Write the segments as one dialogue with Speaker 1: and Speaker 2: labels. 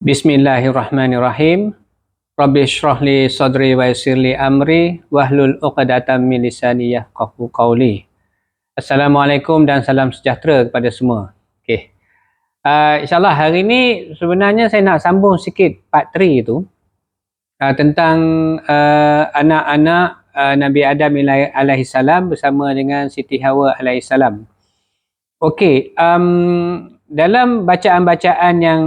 Speaker 1: Bismillahirrahmanirrahim. Rabbi shrah li sadri wa yassir li amri wahlul 'uqdatam min lisani yafqahu qawli. Assalamualaikum dan salam sejahtera kepada semua. Okey. InsyaAllah hari ini sebenarnya saya nak sambung sikit part 3 tu tentang anak-anak Nabi Adam alaihi salam bersama dengan Siti Hawa alaihi salam. Okey, dalam bacaan-bacaan yang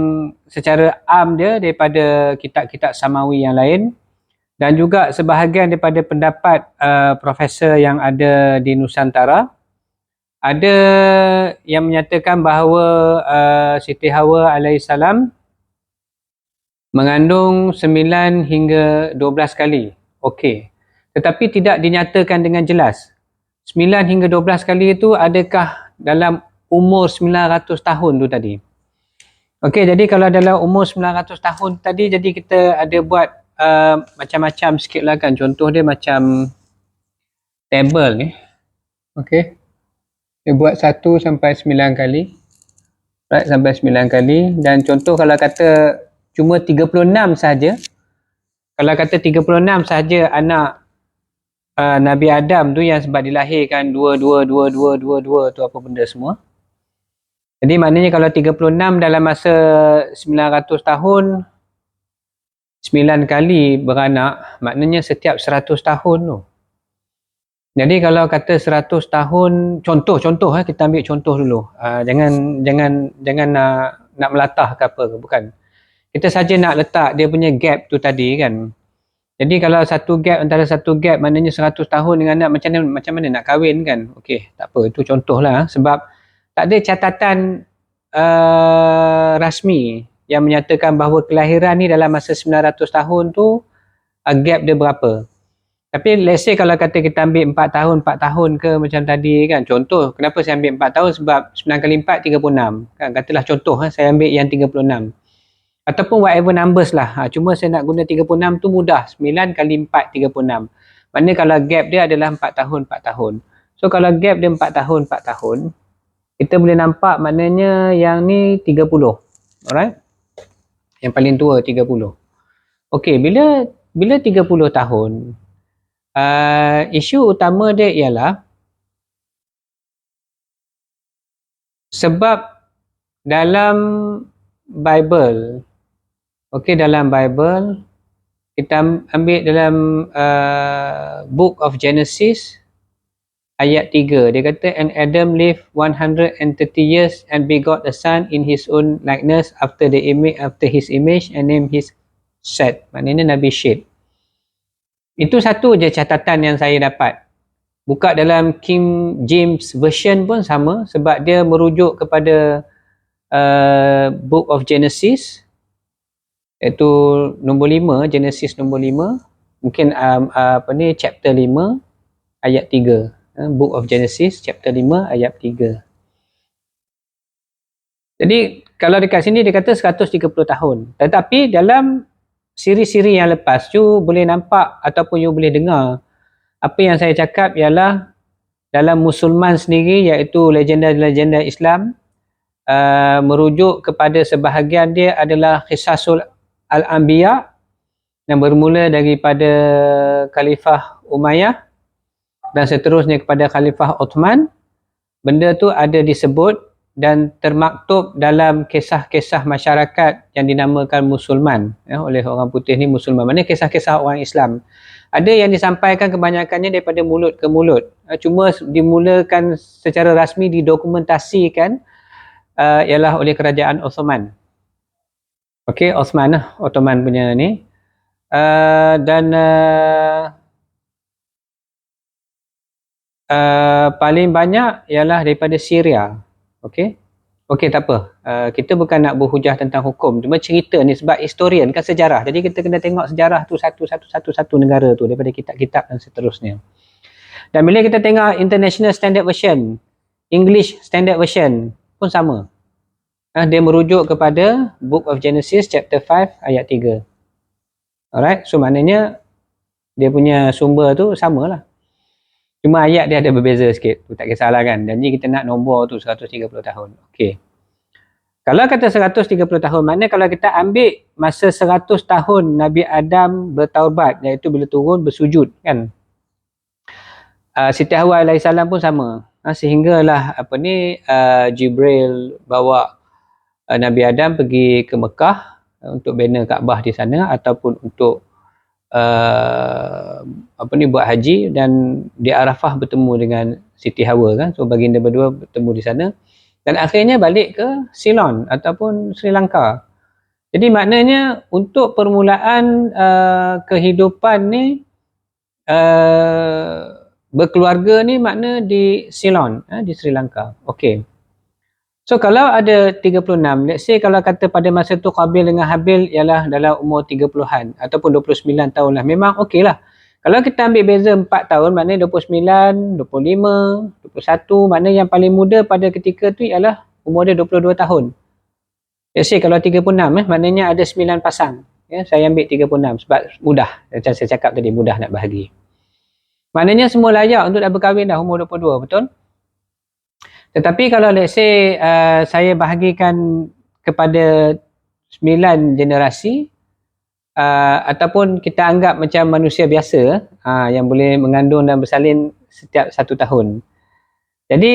Speaker 1: secara am dia daripada kitab-kitab samawi yang lain dan juga sebahagian daripada pendapat profesor yang ada di Nusantara, ada yang menyatakan bahawa Siti Hawa alaihissalam mengandung 9 hingga 12 kali. Okey. Tetapi tidak dinyatakan dengan jelas. 9 hingga 12 kali itu adakah dalam umur 900 tahun tu tadi. Okey, jadi kalau dalam umur 900 tahun tadi, jadi kita ada buat macam-macam sikit lah kan. Contoh dia macam table ni. Okey. Dia buat 1 sampai 9 kali. Right, sampai 9 kali. Dan contoh kalau kata cuma 36 saja. Kalau kata 36 saja anak Nabi Adam tu yang sebab dilahirkan 2 tu apa benda semua. Jadi maknanya kalau 36 dalam masa 900 tahun 9 kali beranak, maknanya setiap 100 tahun tu. Jadi kalau kata 100 tahun, contoh kita ambil contoh dulu. Jangan nak melatah ke apa ke, bukan. Kita saja nak letak dia punya gap tu tadi kan. Jadi kalau satu gap antara satu gap maknanya 100 tahun dengan anak, macam mana nak kahwin kan? Okey, tak apa, itu contohlah sebab tak ada catatan rasmi yang menyatakan bahawa kelahiran ni dalam masa 900 tahun tu gap dia berapa. Tapi let's say kalau kata kita ambil 4 tahun ke macam tadi kan. Contoh, kenapa saya ambil 4 tahun? Sebab 9 kali 4, 36. Kan? Katalah contoh, saya ambil yang 36. Ataupun whatever numbers lah. Cuma saya nak guna 36 tu mudah. 9 kali 4, 36. Maknanya kalau gap dia adalah 4 tahun, 4 tahun. So kalau gap dia 4 tahun, 4 tahun, kita boleh nampak maknanya yang ni 30. Alright? Yang paling tua 30. Okey, bila 30 tahun, isu utama dia ialah sebab dalam Bible, okey, dalam Bible kita ambil dalam Book of Genesis ayat 3, dia kata, and Adam lived 130 years and begot a son in his own likeness after his image and named his Seth. Maknanya Nabi Syed. Itu satu je catatan yang saya dapat. Buka dalam King James Version pun sama sebab dia merujuk kepada Book of Genesis, iaitu nombor 5, Genesis nombor 5, mungkin chapter 5 ayat 3. Book of Genesis chapter 5 ayat 3. Jadi kalau dekat sini dia kata 130 tahun. Tetapi dalam siri-siri yang lepas you boleh nampak ataupun you boleh dengar apa yang saya cakap ialah dalam Musulman sendiri, iaitu legenda-legenda Islam, merujuk kepada sebahagian dia adalah Qisasul Al-Anbiya yang bermula daripada Khalifah Umayyah dan seterusnya kepada Khalifah Uthman. Benda tu ada disebut dan termaktub dalam kisah-kisah masyarakat yang dinamakan Musulman, oleh orang putih ni Musulman. Maknanya kisah-kisah orang Islam. Ada yang disampaikan kebanyakannya daripada mulut ke mulut. Cuma dimulakan secara rasmi didokumentasikan ialah oleh kerajaan Ottoman. Okey, Ottoman punya ni. Paling banyak ialah daripada Syria. Okey, tak apa. Kita bukan nak berhujah tentang hukum, cuma cerita ni sebab historian kan, sejarah. Jadi kita kena tengok sejarah tu satu negara tu daripada kitab-kitab dan seterusnya. Dan bila kita tengok International Standard Version, English Standard Version pun sama. Dia merujuk kepada Book of Genesis chapter 5 ayat 3. Alright, so maknanya dia punya sumber tu samalah. Cuma ayat dia ada berbeza sikit. Tu tak kisahlah kan. Janji kita nak nombor tu 130 tahun. Okey. Kalau kata 130 tahun, maknanya kalau kita ambil masa 100 tahun Nabi Adam bertaubat, iaitu bila turun bersujud kan. Siti Hawa alaihissalam pun sama. Sehinggalah Jibril bawa Nabi Adam pergi ke Mekah untuk bina Kaabah di sana, ataupun untuk buat haji, dan di Arafah bertemu dengan Siti Hawa kan. So baginda berdua bertemu di sana dan akhirnya balik ke Ceylon ataupun Sri Lanka. Jadi maknanya untuk permulaan kehidupan ni berkeluarga ni makna di Ceylon, di Sri Lanka. Okey. So kalau ada 36, let's say kalau kata pada masa tu Qabil dengan Habil ialah dalam umur 30-an ataupun 29 tahun lah, memang okey lah. Kalau kita ambil beza 4 tahun, maknanya 29, 25, 21, maknanya yang paling muda pada ketika tu ialah umur dia 22 tahun. Let's say kalau 36, maknanya ada 9 pasang. Ya, saya ambil 36 sebab mudah. Macam saya cakap tadi, mudah nak bahagi. Maknanya semua layak untuk dah berkahwin dah umur 22, betul? Tetapi kalau let's say saya bahagikan kepada 9 generasi, ataupun kita anggap macam manusia biasa yang boleh mengandung dan bersalin setiap 1 tahun. Jadi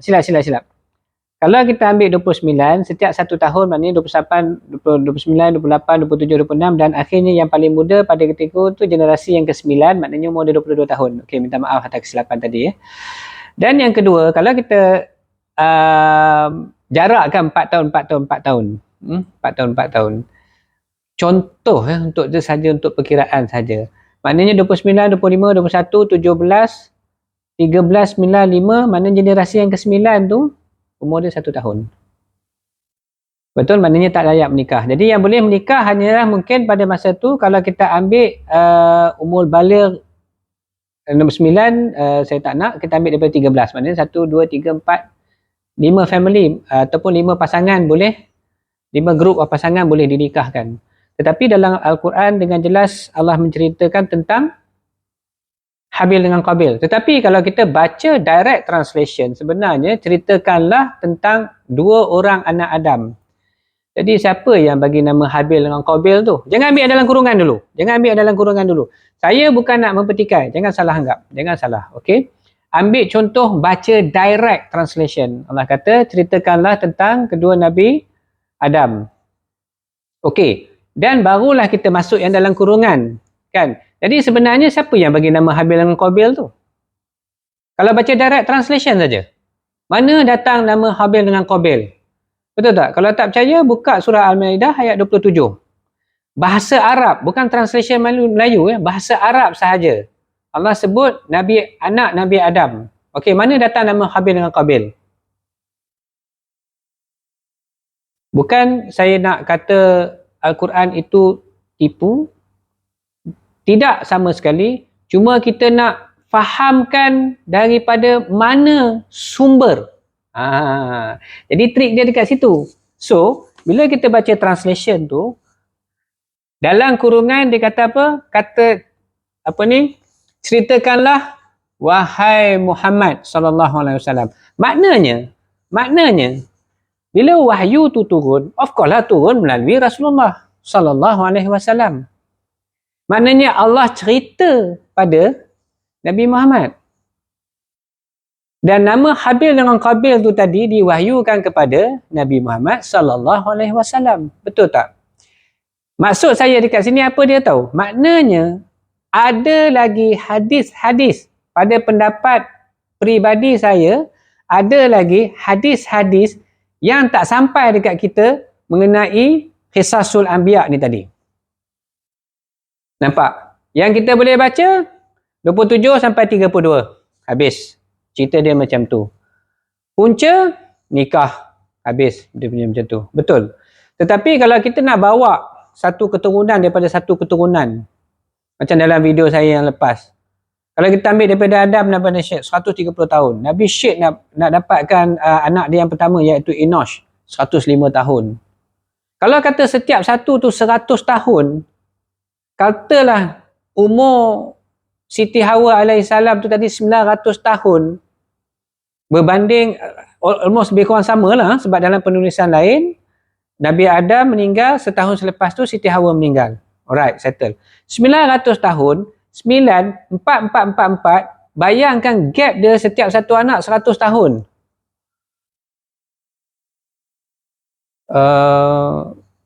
Speaker 1: silap. Kalau kita ambil 29, setiap 1 tahun maknanya 28, 29, 28, 27, 26, dan akhirnya yang paling muda pada ketika itu generasi yang ke-9, maknanya umur dia 22 tahun. Okey, minta maaf atas kesilapan tadi ya. Dan yang kedua, kalau kita jarakkan 4 tahun, 4 tahun, 4 tahun. 4 tahun, 4 tahun. Contoh untuk itu saja, untuk perkiraan saja. Maknanya 29, 25, 21, 17, 13, 9, 5, maknanya generasi yang ke-9 tu umur dia 1 tahun. Betul, maknanya tak layak menikah. Jadi yang boleh menikah hanyalah mungkin pada masa tu kalau kita ambil umur baligh nombor 9, saya tak nak, kita ambil daripada 13. Maknanya 1, 2, 3, 4, 5 family ataupun 5 pasangan boleh, 5 grup pasangan boleh dinikahkan. Tetapi dalam Al-Quran dengan jelas Allah menceritakan tentang Habil dengan Qabil. Tetapi kalau kita baca direct translation, sebenarnya ceritakanlah tentang 2 orang anak Adam. Jadi siapa yang bagi nama Habil dengan Qabil tu? Jangan ambil dalam kurungan dulu. Jangan ambil dalam kurungan dulu. Saya bukan nak mempertikai. Jangan salah anggap. Jangan salah. Okey? Ambil contoh baca direct translation. Allah kata ceritakanlah tentang kedua Nabi Adam. Okey. Dan barulah kita masuk yang dalam kurungan. Kan? Jadi sebenarnya siapa yang bagi nama Habil dengan Qabil tu? Kalau baca direct translation saja. Mana datang nama Habil dengan Qabil? Betul tak? Kalau tak percaya, buka surah Al-Maidah ayat 27. Bahasa Arab, bukan translation Melayu ya, bahasa Arab sahaja. Allah sebut anak Nabi Adam. Okey, mana datang nama Habil dengan Qabil? Bukan saya nak kata Al-Quran itu tipu. Tidak sama sekali. Cuma kita nak fahamkan daripada mana sumber. Jadi trik dia dekat situ. So, bila kita baca translation tu, dalam kurungan dia kata apa? Ceritakanlah wahai Muhammad sallallahu alaihi wasallam. Maknanya bila wahyu tu turun, of course lah turun melalui Rasulullah sallallahu alaihi wasallam. Maknanya Allah cerita pada Nabi Muhammad. Dan nama Habil dengan Qabil tu tadi diwahyukan kepada Nabi Muhammad sallallahu alaihi wasallam. Betul tak? Maksud saya dekat sini apa dia tahu? Maknanya ada lagi hadis-hadis, pada pendapat peribadi saya, ada lagi hadis-hadis yang tak sampai dekat kita mengenai Qisasul Anbiya ni tadi. Nampak? Yang kita boleh baca 27 sampai 32. Habis. Cerita dia macam tu. Punca nikah. Habis dia punya macam tu. Betul. Tetapi kalau kita nak bawa satu keturunan daripada satu keturunan, macam dalam video saya yang lepas. Kalau kita ambil daripada Adam daripada Syed 130 tahun. Nabi Syed nak dapatkan anak dia yang pertama iaitu Enosh 105 tahun. Kalau kata setiap satu tu 100 tahun, katalah umur Siti Hawa alaihissalam tu tadi 900 tahun. berbanding almost lebih kurang sama lah, sebab dalam penulisan lain Nabi Adam meninggal, setahun selepas tu Siti Hawa meninggal. Alright, settle. 900 tahun, 9, 4, 4, 4, 4, bayangkan gap dia setiap satu anak 100 tahun.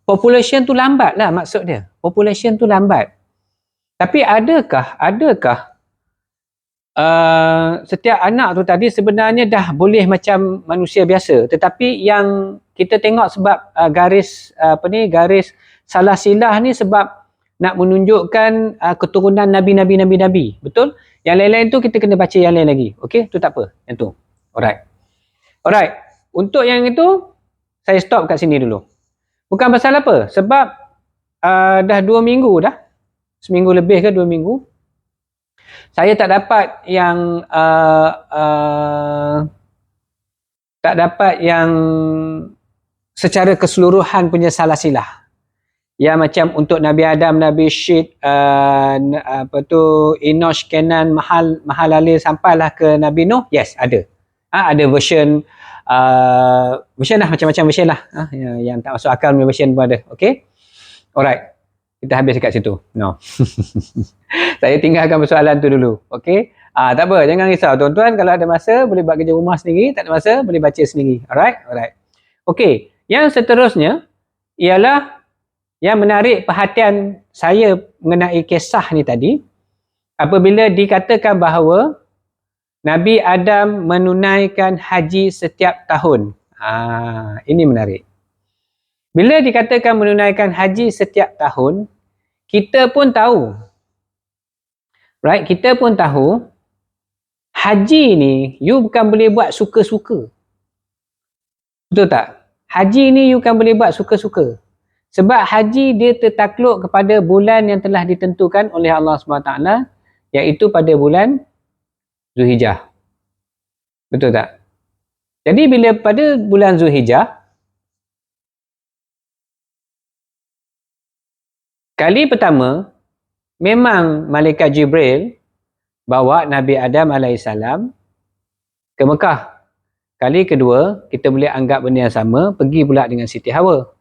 Speaker 1: Population tu lambat lah maksud dia. Population tu lambat. Tapi adakah setiap anak tu tadi sebenarnya dah boleh macam manusia biasa, tetapi yang kita tengok sebab garis salah silah ni sebab nak menunjukkan keturunan nabi-nabi, betul? Yang lain-lain tu kita kena baca yang lain lagi. Okey, tu tak apa. Yang tu. Alright. Untuk yang itu saya stop kat sini dulu. Bukan pasal apa? Sebab dah 2 minggu dah. Seminggu lebih ke 2 minggu. Saya tak dapat yang secara keseluruhan punya salah silah. Yang macam untuk Nabi Adam, Nabi Syed, Enosh, Kenan, Mahalalil sampailah ke Nabi Nuh. Yes, ada. Ada version lah, macam-macam version lah. Yang tak masuk akal punya version pun ada. Okay? Alright. Kita habis dekat situ. No. Saya tinggalkan persoalan tu dulu. Okay? Tak apa, jangan risau. Tuan-tuan kalau ada masa boleh buat kerja rumah sendiri, tak ada masa boleh baca sendiri. Alright? Okay. Yang seterusnya ialah yang menarik perhatian saya mengenai kisah ni tadi, apabila dikatakan bahawa Nabi Adam menunaikan haji setiap tahun. Ini menarik. Bila dikatakan menunaikan haji setiap tahun, kita pun tahu. Right? Kita pun tahu haji ni you bukan boleh buat suka-suka. Betul tak? Haji ni you bukan boleh buat suka-suka. Sebab haji dia tertakluk kepada bulan yang telah ditentukan oleh Allah SWT, iaitu pada bulan Zulhijjah. Betul tak? Jadi bila pada bulan Zulhijjah, kali pertama memang Malaikat Jibril bawa Nabi Adam AS ke Mekah. Kali kedua, kita boleh anggap benda yang sama, pergi pula dengan Siti Hawa.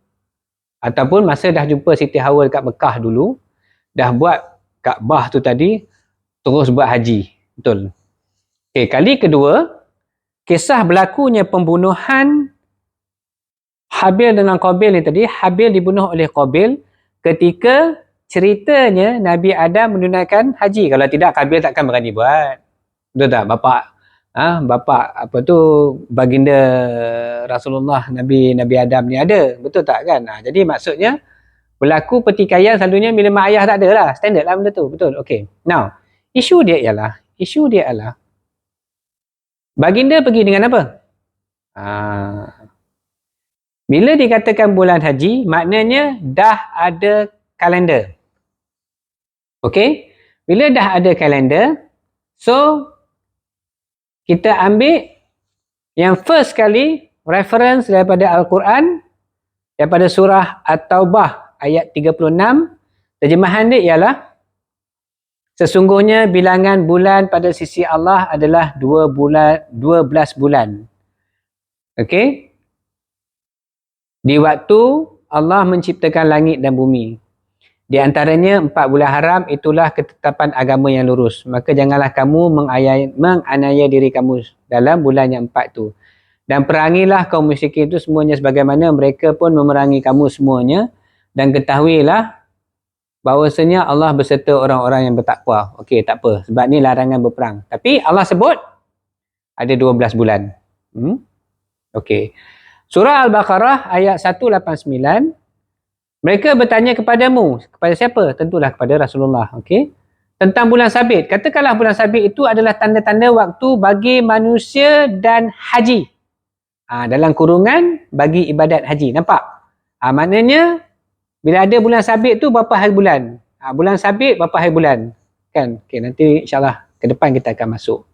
Speaker 1: Ataupun masa dah jumpa Siti Hawa dekat Mekah dulu, dah buat Kaabah tu tadi, terus buat haji. Betul. Okay, kali kedua, kisah berlakunya pembunuhan Habil dengan Qabil ni tadi. Habil dibunuh oleh Qabil ketika ceritanya Nabi Adam menunaikan haji. Kalau tidak, Qabil takkan berani buat. Betul tak? Bapak baginda Rasulullah Nabi Adam ni ada. Betul tak kan? Jadi maksudnya berlaku pertikaian selalunya bila mak ayah tak ada lah. Standard lah benda tu. Betul? Okay. Now, isu dia ialah baginda pergi dengan apa? Bila dikatakan bulan haji, maknanya dah ada kalender. Okay? Bila dah ada kalender, so kita ambil yang first kali reference daripada Al-Quran, daripada surah At-Taubah ayat 36, terjemahan dia ialah sesungguhnya bilangan bulan pada sisi Allah adalah 12 bulan. Okey? Di waktu Allah menciptakan langit dan bumi. Di antaranya 4 bulan haram, itulah ketetapan agama yang lurus. Maka janganlah kamu menganiaya diri kamu dalam bulan yang 4 tu. Dan perangilah kaum musyrikin itu semuanya sebagaimana mereka pun memerangi kamu semuanya. Dan ketahuilah bahawasanya Allah berserta orang-orang yang bertakwa. Okey, tak apa. Sebab ni larangan berperang. Tapi Allah sebut ada 12 bulan. Okey. Surah Al-Baqarah ayat 189. Mereka bertanya kepadamu. Kepada siapa? Tentulah kepada Rasulullah. Okey. Tentang bulan sabit. Katakanlah bulan sabit itu adalah tanda-tanda waktu bagi manusia dan haji. Dalam kurungan bagi ibadat haji. Nampak? Maknanya bila ada bulan sabit tu berapa hari bulan? Bulan sabit berapa hari bulan? Kan? Okey, nanti insyaAllah ke depan kita akan masuk.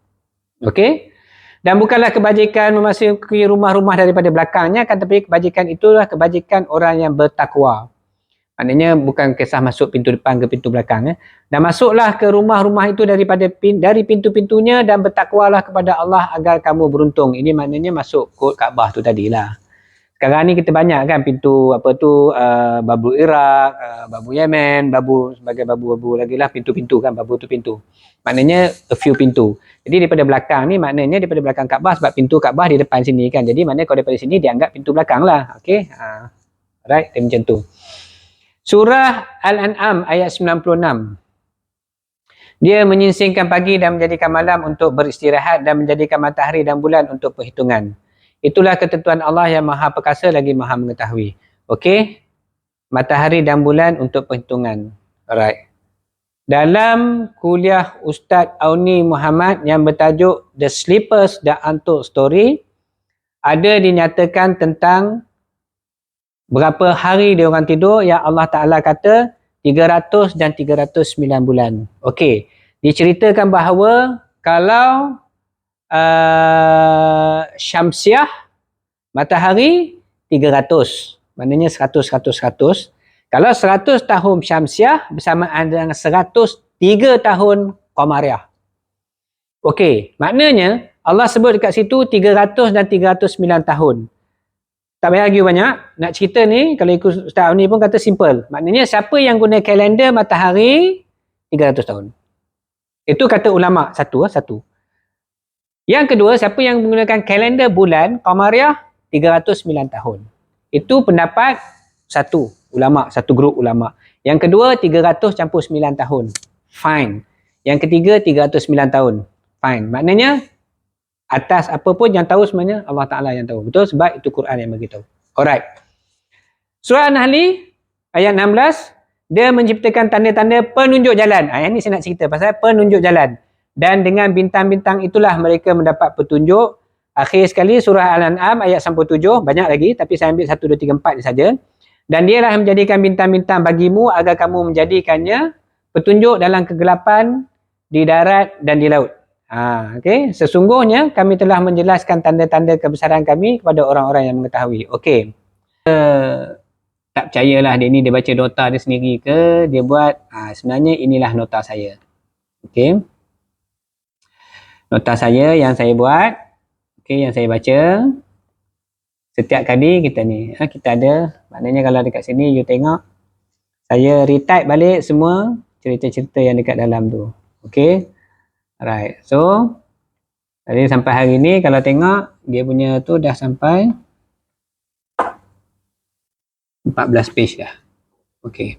Speaker 1: Okey? Dan bukanlah kebajikan memasuki rumah-rumah daripada belakangnya, kan, tapi kebajikan itulah kebajikan orang yang bertakwa. Maknanya bukan kisah masuk pintu depan ke pintu belakang. Dan masuklah ke rumah-rumah itu dari pintu-pintunya dan bertakwalah kepada Allah agar kamu beruntung. Ini maknanya masuk kod Kaabah tu tadilah. Sekarang ni kita banyak kan pintu babu Iraq, babu Yemen, sebagai babu lagi lah pintu-pintu kan, babu tu pintu. Maknanya a few pintu. Jadi daripada belakang ni maknanya daripada belakang Kaabah sebab pintu Kaabah di depan sini kan. Jadi maknanya kalau daripada sini dianggap pintu belakang lah. Okey. Right, macam tu. Surah Al-An'am ayat 96. Dia menyingsingkan pagi dan menjadikan malam untuk beristirahat dan menjadikan matahari dan bulan untuk perhitungan. Itulah ketentuan Allah yang Maha Perkasa lagi Maha Mengetahui. Okey? Matahari dan bulan untuk perhitungan. Alright. Dalam kuliah Ustaz Auni Muhammad yang bertajuk The Sleepers The Untold Story, ada dinyatakan tentang berapa hari dia orang tidur yang Allah Ta'ala kata 300 dan 309 bulan. Okey. Diceritakan bahawa kalau Syamsiah matahari 300. Maknanya 100, 100, 100. Kalau 100 tahun Syamsiah bersamaan dengan 103 tahun Qamariah. Okey. Maknanya Allah sebut dekat situ 300 dan 309 tahun. Tak payah argue banyak. Nak cerita ni, kalau ikut Ustaz Auni pun kata simple. Maknanya siapa yang guna kalender matahari, 300 tahun. Itu kata ulama' satu. Yang kedua, siapa yang menggunakan kalender bulan, Qamariah, 309 tahun. Itu pendapat satu ulama', satu grup ulama'. Yang kedua, 300 campur 9 tahun. Fine. Yang ketiga, 309 tahun. Fine. Maknanya, atas apa pun yang tahu sebenarnya Allah Ta'ala yang tahu. Betul? Sebab itu Quran yang beritahu. Alright. Surah An-Nahl ayat 16, dia menciptakan tanda-tanda penunjuk jalan. Yang ni saya nak cerita pasal penunjuk jalan. Dan dengan bintang-bintang itulah mereka mendapat petunjuk. Akhir sekali surah Al-An'am ayat 97, banyak lagi tapi saya ambil 1, 2, 3, 4 ni saja. Dan dialah menjadikan bintang-bintang bagimu agar kamu menjadikannya petunjuk dalam kegelapan di darat dan di laut. Okay. Sesungguhnya kami telah menjelaskan tanda-tanda kebesaran kami kepada orang-orang yang mengetahui. Okey. Tak percayalah dia ni dia baca nota dia sendiri ke dia buat. Sebenarnya inilah nota saya. Okey. Nota saya yang saya buat. Okey, yang saya baca. Setiap kali kita ni kita ada, maknanya kalau dekat sini you tengok saya retype balik semua cerita-cerita yang dekat dalam tu. Okey. Alright, so tadi sampai hari ni kalau tengok dia punya tu dah sampai 14 page dah. Okey.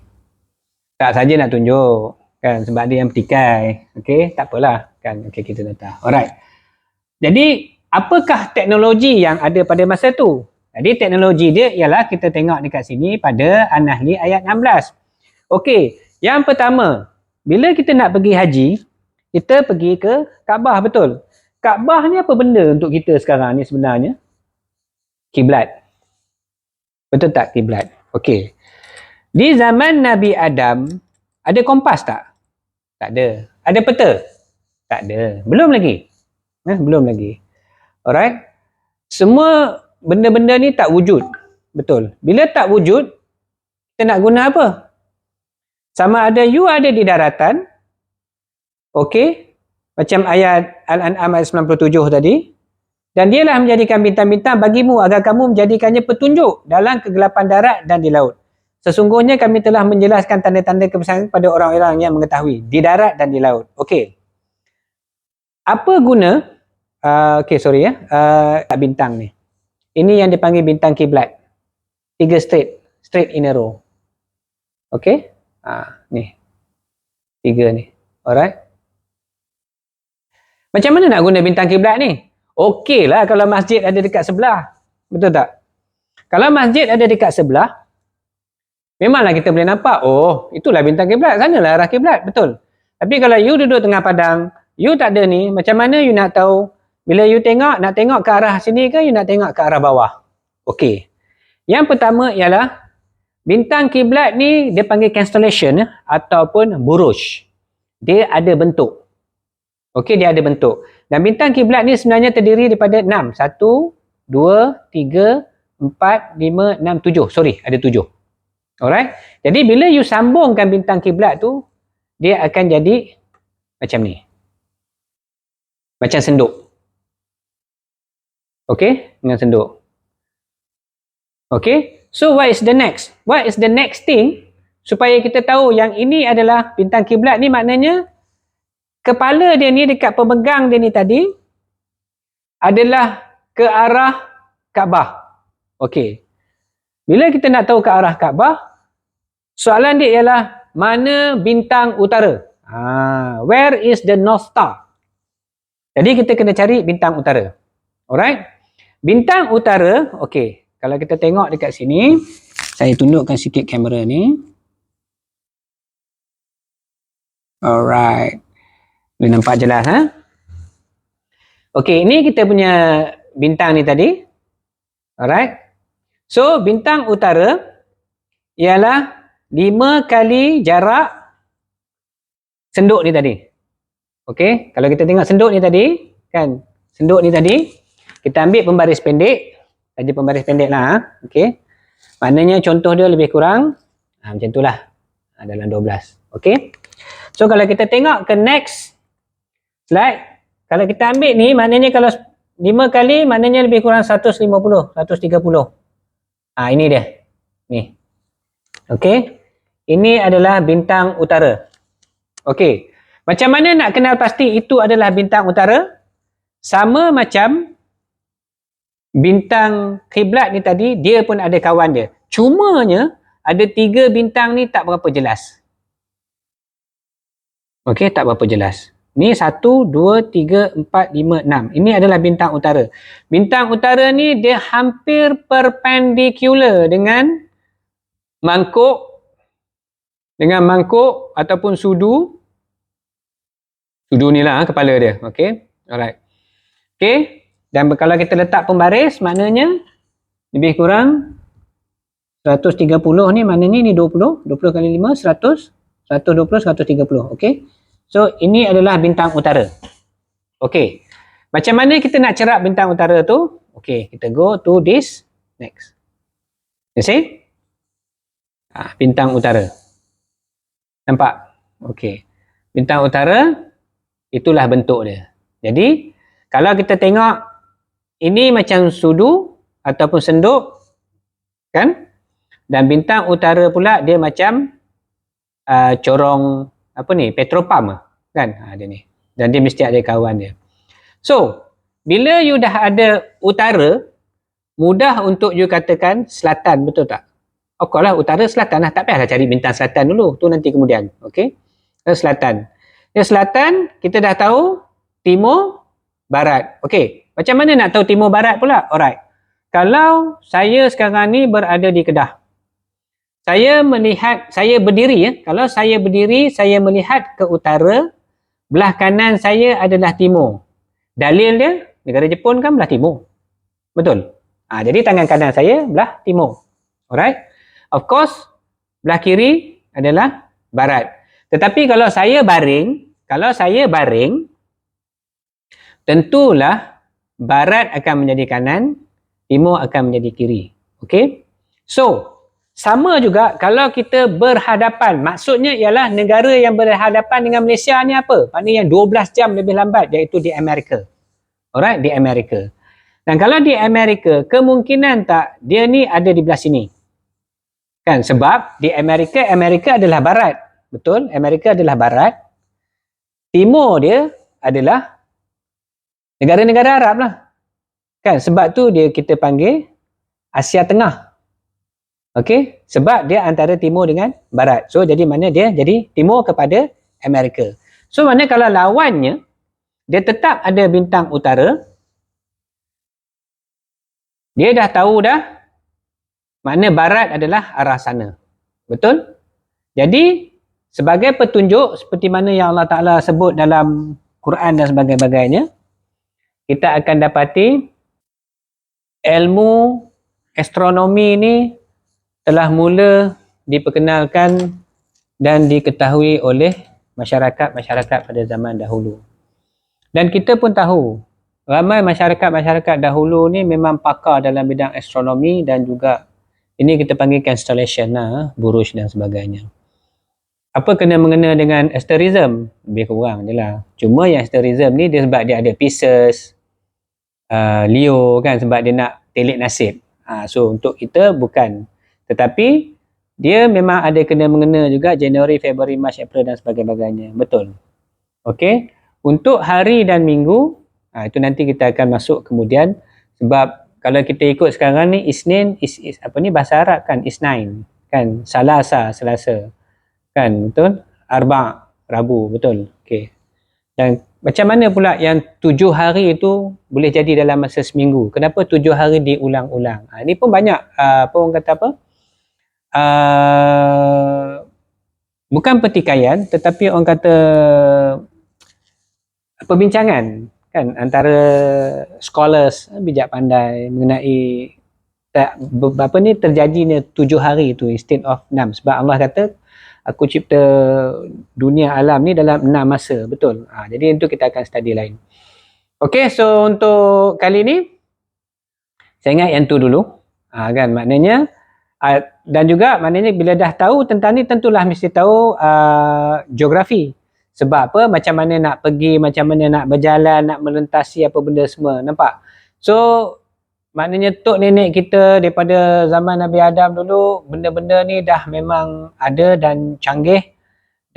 Speaker 1: Tak saja nak tunjuk kan sebab dia yang petikai. Okey, tak apalah kan. Okey, kita letak. Alright. Jadi, apakah teknologi yang ada pada masa tu? Jadi, teknologi dia ialah kita tengok dekat sini pada An-Nahl ayat 16. Okey, yang pertama, bila kita nak pergi haji, kita pergi ke Kaabah, betul? Kaabah ni apa benda untuk kita sekarang ni sebenarnya? Kiblat. Betul tak kiblat? Okey. Di zaman Nabi Adam, ada kompas tak? Tak ada. Ada peta? Tak ada. Belum lagi. Belum lagi. Alright. Semua benda-benda ni tak wujud. Betul. Bila tak wujud, kita nak guna apa? Sama ada you ada di daratan, okey, macam ayat Al-An'am ayat 97 tadi. Dan dialah menjadikan bintang-bintang bagimu agar kamu menjadikannya petunjuk dalam kegelapan darat dan di laut. Sesungguhnya kami telah menjelaskan tanda-tanda kebesaran kepada orang-orang yang mengetahui di darat dan di laut. Okey. Apa guna bintang ni? Ini yang dipanggil bintang kiblat. 3 straight in a row. Okey? Ni. 3 ni. Alright. Macam mana nak guna bintang kiblat ni? Okey lah kalau masjid ada dekat sebelah. Betul tak? Kalau masjid ada dekat sebelah, memanglah kita boleh nampak, oh, itulah bintang kiblat, sanalah arah kiblat, betul. Tapi kalau you duduk tengah padang, you tak ada ni, macam mana you nak tahu bila you tengok, nak tengok ke arah sini ke you nak tengok ke arah bawah? Okey. Yang pertama ialah bintang kiblat ni dia panggil constellation ataupun buruj. Dia ada bentuk. Okey, dia ada bentuk. Dan bintang kiblat ni sebenarnya terdiri daripada 6. 1, 2, 3, 4, 5, 6, 7. Sorry, ada 7. Alright? Jadi bila you sambungkan bintang kiblat tu, dia akan jadi macam ni. Macam senduk. Okay? Dengan senduk. Okay? So what is the next? What is the next thing supaya kita tahu yang ini adalah bintang kiblat ni, maknanya kepala dia ni dekat pemegang dia ni tadi adalah ke arah Kaabah. Okey. Bila kita nak tahu ke arah Kaabah, soalan dia ialah mana bintang utara? Where is the North Star? Jadi kita kena cari bintang utara. Alright? Bintang utara, okey. Kalau kita tengok dekat sini, saya tundukkan sikit kamera ni. Alright. Boleh nampak jelas, ha? Okey, ini kita punya bintang ni tadi. Alright. So, bintang utara ialah 5 kali jarak senduk ni tadi. Okey, kalau kita tengok senduk ni tadi, kan? Senduk ni tadi, kita ambil pembaris pendek. Saja pembaris pendek lah, ha? Okey. Maknanya contoh dia lebih kurang macam itulah. Dalam 12. Okey. So, kalau kita tengok ke next slide, kalau kita ambil ni, maknanya kalau 5 kali, maknanya lebih kurang 150, 130. Ini dia. Ni. Okey. Ini adalah bintang utara. Okey. Macam mana nak kenal pasti itu adalah bintang utara? Sama macam bintang kiblat ni tadi, dia pun ada kawan dia. Cumanya, ada 3 bintang ni tak berapa jelas. Okey, tak berapa jelas. Ni 1, 2, 3, 4, 5, 6. Ini adalah bintang utara. Bintang utara ni dia hampir perpendicular dengan mangkuk ataupun sudu. Sudu ni lah kepala dia. Okey. Alright. Okey. Dan kalau kita letak pembaris, maknanya lebih kurang 130 ni, maknanya ni 20. 20 kali 5, 100. 120, 130. Okey. So, ini adalah bintang utara. Okey. Macam mana kita nak cerap bintang utara tu? Okey, kita go to this. Next. You see? Bintang utara. Nampak? Okey. Bintang utara, itulah bentuk dia. Jadi, kalau kita tengok, ini macam sudu ataupun senduk. Kan? Dan bintang utara pula, dia macam corong petropam kan, dia ni. Dan dia mesti ada kawan dia. So, bila you dah ada utara, mudah untuk you katakan selatan, betul tak? Of course lah, utara selatan lah, tak payahlah cari bintang selatan dulu, tu nanti kemudian. Okey, selatan. Selatan kita dah tahu, timur, barat. Okey, macam mana nak tahu timur barat pula? Alright. Kalau saya sekarang ni berada di Kedah, saya berdiri, kalau saya berdiri, saya melihat ke utara, belah kanan saya adalah timur. Dalil dia, negara Jepun kan belah timur. Betul? Jadi tangan kanan saya belah timur. Alright? Of course, belah kiri adalah barat. Tetapi kalau saya baring, tentulah barat akan menjadi kanan, timur akan menjadi kiri. Okey? So, sama juga kalau kita berhadapan. Maksudnya ialah negara yang berhadapan dengan Malaysia ni apa? Maknanya yang 12 jam lebih lambat, iaitu di Amerika. Alright, di Amerika. Dan kalau di Amerika, kemungkinan tak dia ni ada di belah sini. Kan? Sebab di Amerika adalah barat. Betul? Amerika adalah barat. Timur dia adalah negara-negara Arab lah. Kan? Sebab tu kita panggil Asia Tengah. Okey, sebab dia antara timur dengan barat. So, jadi mana dia? Jadi timur kepada Amerika. So, mana kalau lawannya, dia tetap ada bintang utara, dia dah tahu dah, makna barat adalah arah sana. Betul? Jadi, sebagai petunjuk, seperti mana yang Allah Ta'ala sebut dalam Quran dan sebagainya, kita akan dapati ilmu astronomi ni telah mula diperkenalkan dan diketahui oleh masyarakat-masyarakat pada zaman dahulu. Dan kita pun tahu, ramai masyarakat-masyarakat dahulu ni memang pakar dalam bidang astronomi dan juga Ini kita panggil constellation lah, buruj dan sebagainya. Apa kena-mengena dengan asterism? Lebih kurang je lah. Cuma yang asterism ni dia sebab dia ada Pisces, Leo kan, sebab dia nak telik nasib. So untuk kita bukan. Tetapi dia memang ada kena-mengena juga Januari, Februari, Mac, April dan sebagainya. Betul. Okey. Untuk hari dan minggu, itu nanti kita akan masuk kemudian, sebab kalau kita ikut sekarang ni Isnin apa ni bahasa Arab kan, Isnain kan, Salasa Selasa kan, betul, Arba Rabu, betul. Okey. Dan macam mana pula yang 7 hari itu boleh jadi dalam masa seminggu? Kenapa 7 hari diulang-ulang? Ini pun banyak apa orang kata apa? Bukan pertikaian, tetapi orang kata perbincangan kan antara scholars bijak pandai mengenai apa ni terjadinya 7 hari itu instead of 6, sebab Allah kata aku cipta dunia alam ni dalam 6 masa, betul. Jadi itu kita akan study lain. Okey, so untuk kali ni saya ingat yang tu dulu. Kan maknanya dan juga maknanya bila dah tahu tentang ni tentulah mesti tahu geografi. Sebab apa? Macam mana nak pergi, macam mana nak berjalan, nak melintasi apa benda semua. Nampak? So maknanya tok nenek kita daripada zaman Nabi Adam dulu, benda-benda ni dah memang ada dan canggih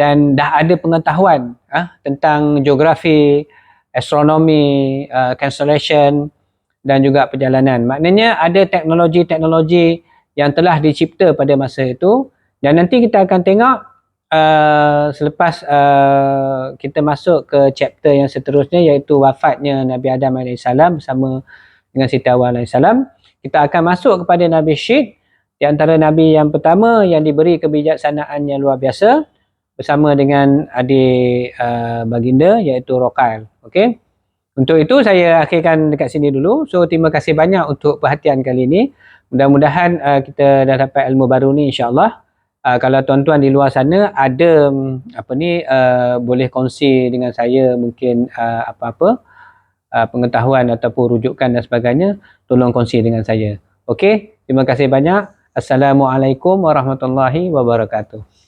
Speaker 1: dan dah ada pengetahuan tentang geografi, astronomi, constellation dan juga perjalanan. Maknanya ada teknologi-teknologi yang telah dicipta pada masa itu, dan nanti kita akan tengok selepas kita masuk ke chapter yang seterusnya, iaitu wafatnya Nabi Adam AS bersama dengan Siti Hawa AS. Kita akan masuk kepada Nabi Syed, di antara Nabi yang pertama yang diberi kebijaksanaan yang luar biasa bersama dengan adik baginda iaitu Rokail. Okey. Untuk itu saya akhirkan dekat sini dulu. So terima kasih banyak untuk perhatian kali ini. Mudah-mudahan kita dah dapat ilmu baru ni, insya-Allah. Kalau tuan-tuan di luar sana ada apa ni boleh kongsi dengan saya mungkin apa-apa pengetahuan ataupun rujukan dan sebagainya, tolong kongsi dengan saya. Okey, terima kasih banyak. Assalamualaikum warahmatullahi wabarakatuh.